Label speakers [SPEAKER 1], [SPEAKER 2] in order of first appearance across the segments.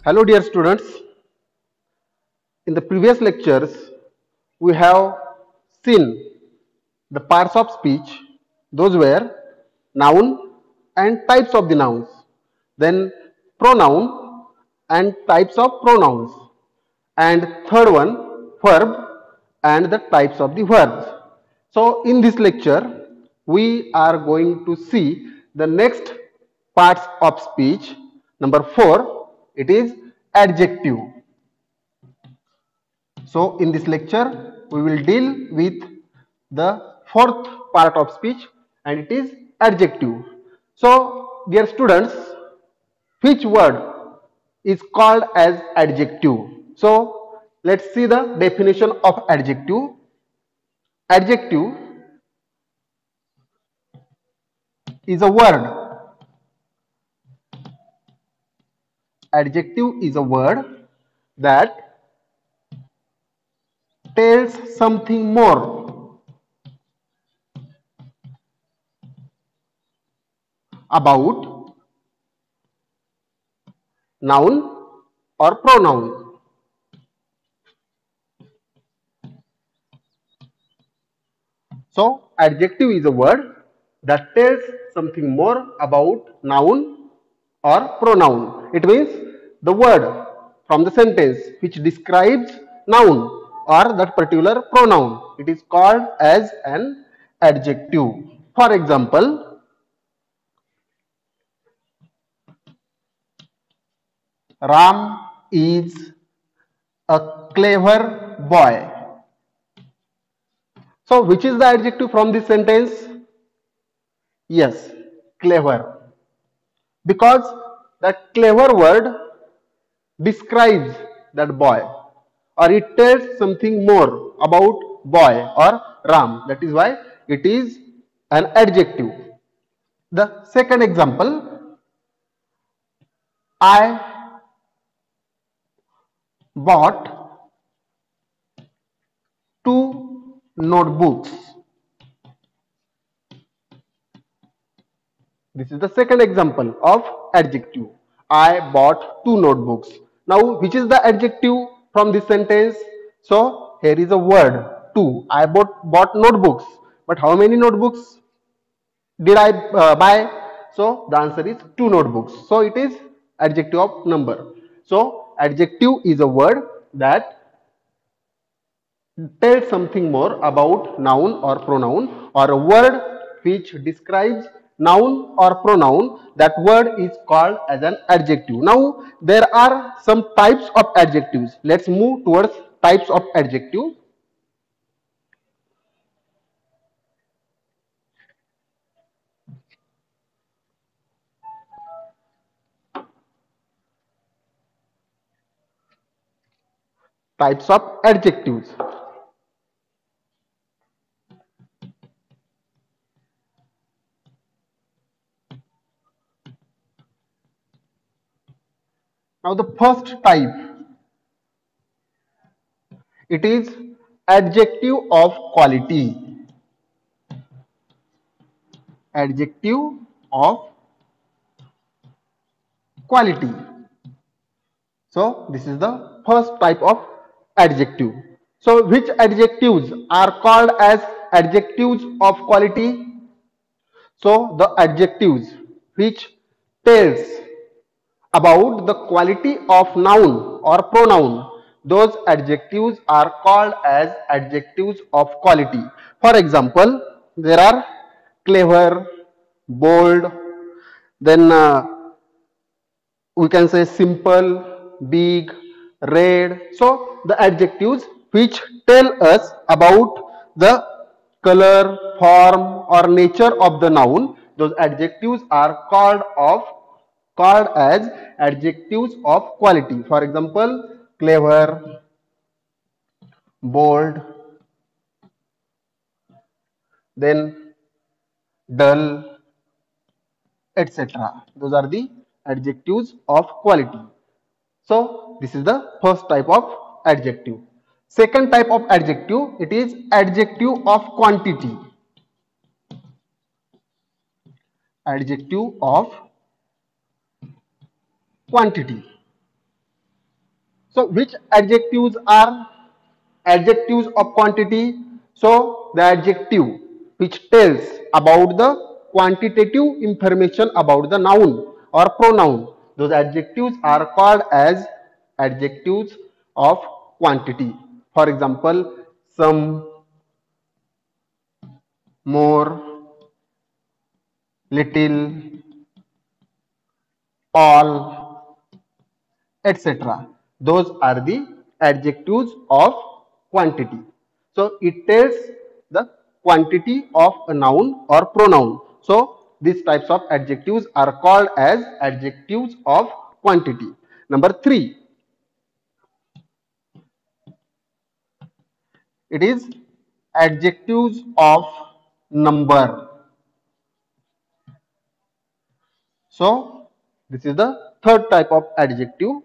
[SPEAKER 1] Hello dear students, in the previous lectures we have seen the parts of speech. Those were noun and types of the nouns, then pronoun and types of pronouns, and third one verb and the types of the verbs. So in this lecture we are going to see the next parts of speech. Number 4, it is adjective. So in this lecture, we will deal with the fourth part of speech, and it is adjective. So dear students, which word is called as adjective? So let's see the definition of adjective. Adjective is a word. Adjective is a word that tells something more about noun or pronoun. So adjective is a word that tells something more about noun or pronoun. It means the word from the sentence which describes noun or that particular pronoun. It is called as an adjective. For example, Ram is a clever boy. So which is the adjective from this sentence? Yes, clever. Because that clever word describes that boy, or it tells something more about boy or Ram. That is why it is an adjective. The second example, I bought two notebooks. This is the second example of adjective. I bought two notebooks. Now, which is the adjective from this sentence? So, here is a word, two. I bought notebooks. But how many notebooks did I buy? So, the answer is two notebooks. So, it is adjective of number. So, adjective is a word that tells something more about noun or pronoun, or a word which describes noun or pronoun. That word is called as an adjective. Now there are some types of adjectives. Let's move towards types of adjective. Types of adjectives. Now the first type, it is adjective of quality. Adjective of quality. So this is the first type of adjective. So which adjectives are called as adjectives of quality? So the adjectives which tells about the quality of noun or pronoun, those adjectives are called as adjectives of quality. For example, there are clever, bold, then we can say simple, big, red. So the adjectives which tell us about the color, form or nature of the noun, those adjectives are called as adjectives of quality. For example, clever, bold, then dull, etc. Those are the adjectives of quality. So this is the first type of adjective. Second type of adjective, it is adjective of quantity. Adjective of quantity. So which adjectives are adjectives of quantity? So the adjective which tells about the quantitative information about the noun or pronoun. Those adjectives are called as adjectives of quantity. For example, some, more, little, all, etc. Those are the adjectives of quantity. So it tells the quantity of a noun or pronoun. So these types of adjectives are called as adjectives of quantity. Number 3, it is adjectives of number. So this is the third type of adjective,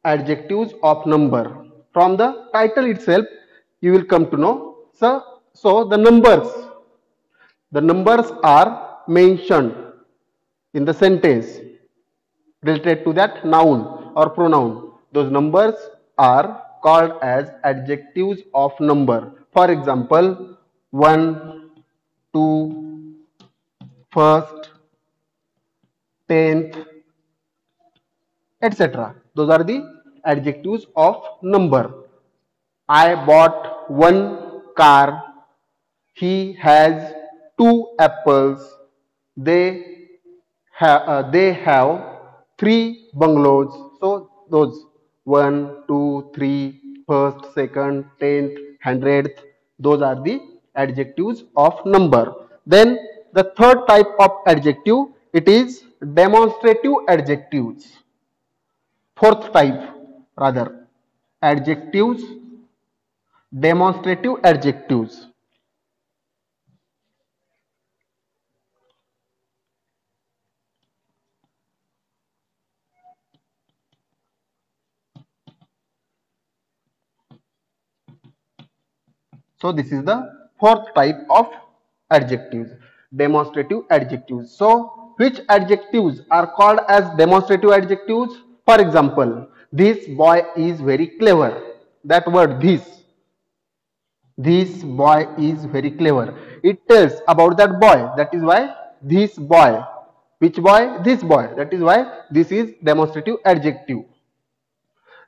[SPEAKER 1] adjectives of number. From the title itself, you will come to know. So the numbers are mentioned in the sentence related to that noun or pronoun. Those numbers are called as adjectives of number. For example, one, two, first, tenth, etc. Those are the adjectives of number. I bought one car. He has two apples. They have three bungalows. So those one, two, three, first, second, tenth, hundredth. Those are the adjectives of number. Then the third type of adjective, it is demonstrative adjectives. Fourth type, rather, adjectives, demonstrative adjectives. So this is the fourth type of adjectives, demonstrative adjectives. So which adjectives are called as demonstrative adjectives? For example, this boy is very clever. That word this boy is very clever. It tells about that boy. That is why this boy. Which boy? This boy. That is why this is demonstrative adjective.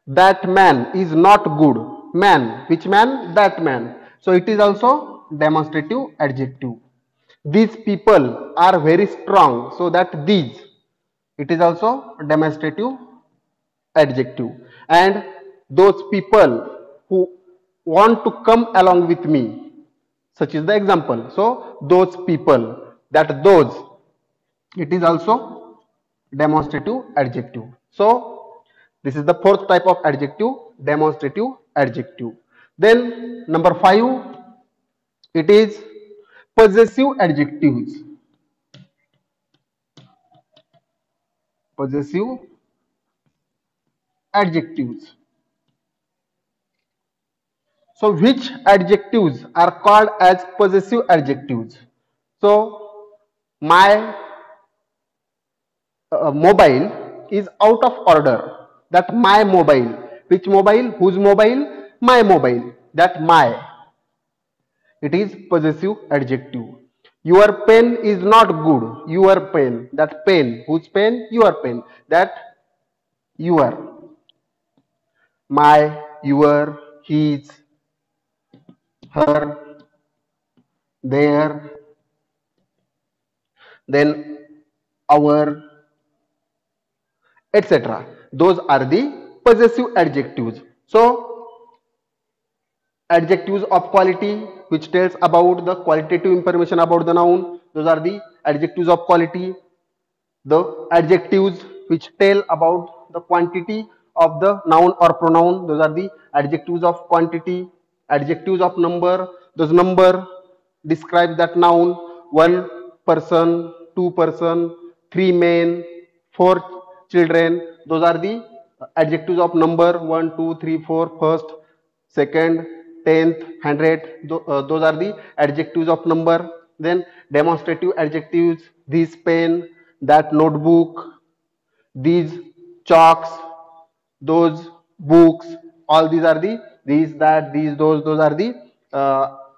[SPEAKER 1] That man is not good. Man. Which man? That man. So it is also demonstrative adjective. These people are very strong. So that these. It is also demonstrative adjective. And those people who want to come along with me. Such is the example. So those people. That those. It is also demonstrative adjective. So this is the fourth type of adjective, demonstrative adjective. Then number 5, it is possessive adjectives. Possessive adjectives. So which adjectives are called as possessive adjectives? So my mobile is out of order. That my mobile. Which mobile? Whose mobile? My mobile. That my. It is possessive adjective. Your pen is not good. Your pen. That pen. Whose pen? Your pen. That your. My, your, his, her, their, then our, etc. Those are the possessive adjectives. So adjectives of quality which tells about the qualitative information about the noun, those are the adjectives of quality. The adjectives which tell about the quantity of the noun or pronoun, those are the adjectives of quantity. Adjectives of number, those number describe that noun, one person, two person, three men, four children. Those are the adjectives of number, one, two, three, four, first, second, tenth, hundred. Those are the adjectives of number. Then demonstrative adjectives, this pen, that notebook, these chalks, those books. All these are the these, that, these, those are the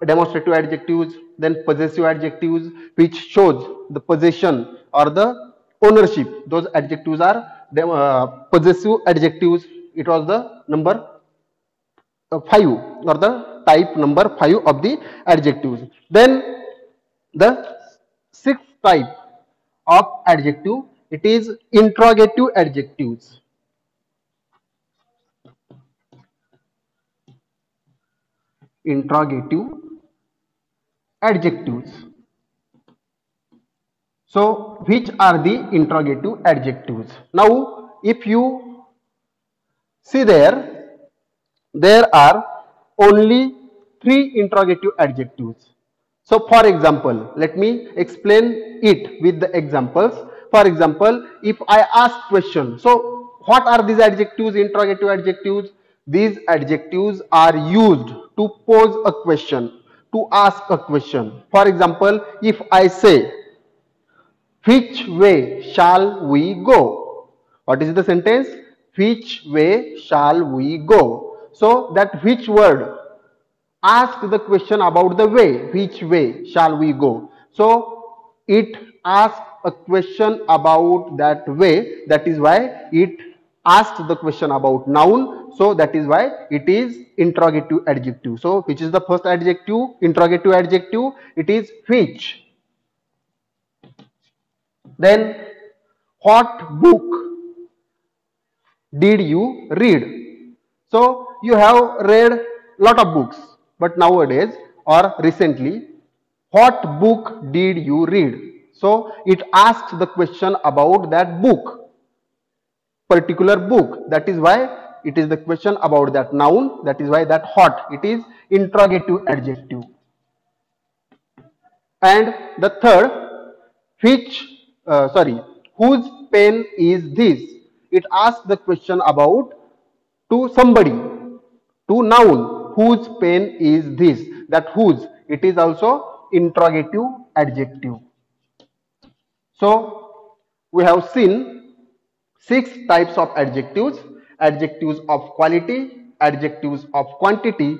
[SPEAKER 1] demonstrative adjectives. Then possessive adjectives, which shows the possession or the ownership. Those adjectives are possessive adjectives. It was the number 5, or the type number 5 of the adjectives. Then the sixth type of adjective, it is interrogative adjectives. Interrogative adjectives. So which are the interrogative adjectives? Now if you see there are only 3 interrogative adjectives. So for example, let me explain it with the examples. For example, if I ask question, so what are these adjectives, interrogative adjectives? These adjectives are used to pose a question, to ask a question. For example, if I say, which way shall we go? What is the sentence? Which way shall we go? So that which word ask the question about the way. Which way shall we go? So it asks a question about that way. That is why it asked the question about noun. So that is why it is interrogative adjective. So which is the first adjective? Interrogative adjective. It is which. Then what book did you read? So you have read lot of books, but nowadays or recently, what book did you read? So it asks the question about that book, particular book. That is why it is the question about that noun. That is why that what, it is interrogative adjective. And the third, which whose pen is this? It asks the question about to somebody, to noun, whose pen is this? That whose, it is also interrogative adjective. So we have seen 6 types of adjectives: adjectives of quality, adjectives of quantity,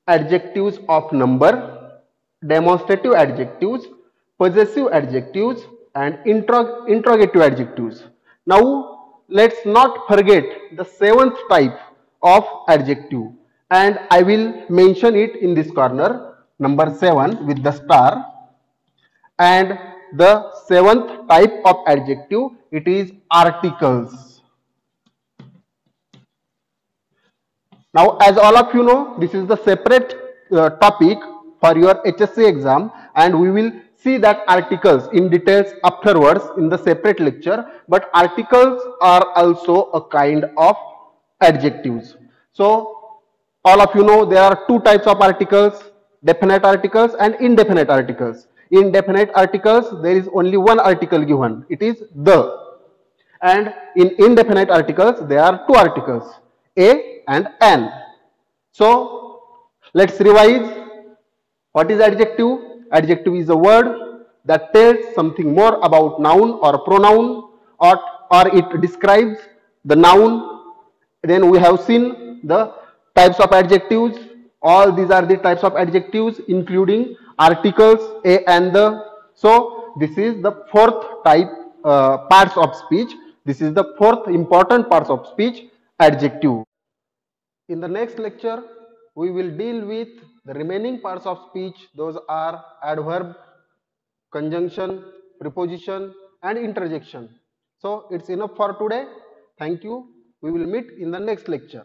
[SPEAKER 1] adjectives of number, demonstrative adjectives, possessive adjectives, and interrogative adjectives. Now let's not forget the 7th type of adjective, and I will mention it in this corner, number 7 with the star. And the 7th type of adjective, it is articles. Now as all of you know, this is the separate topic for your HSC exam, and we will see that articles in details afterwards in the separate lecture. But articles are also a kind of adjectives. So all of you know there are 2 types of articles: definite articles and indefinite articles. In definite articles, there is only one article given, it is the. And in indefinite articles, there are 2 articles, a and an. So let's revise. What is adjective? Adjective is a word that tells something more about noun or pronoun, or it describes the noun. Then we have seen the types of adjectives. All these are the types of adjectives, including articles, a and the. So this is the 4th type, parts of speech. This is the 4th important parts of speech, adjective. In the next lecture, we will deal with the remaining parts of speech. Those are adverb, conjunction, preposition, and interjection. So it's enough for today. Thank you. We will meet in the next lecture.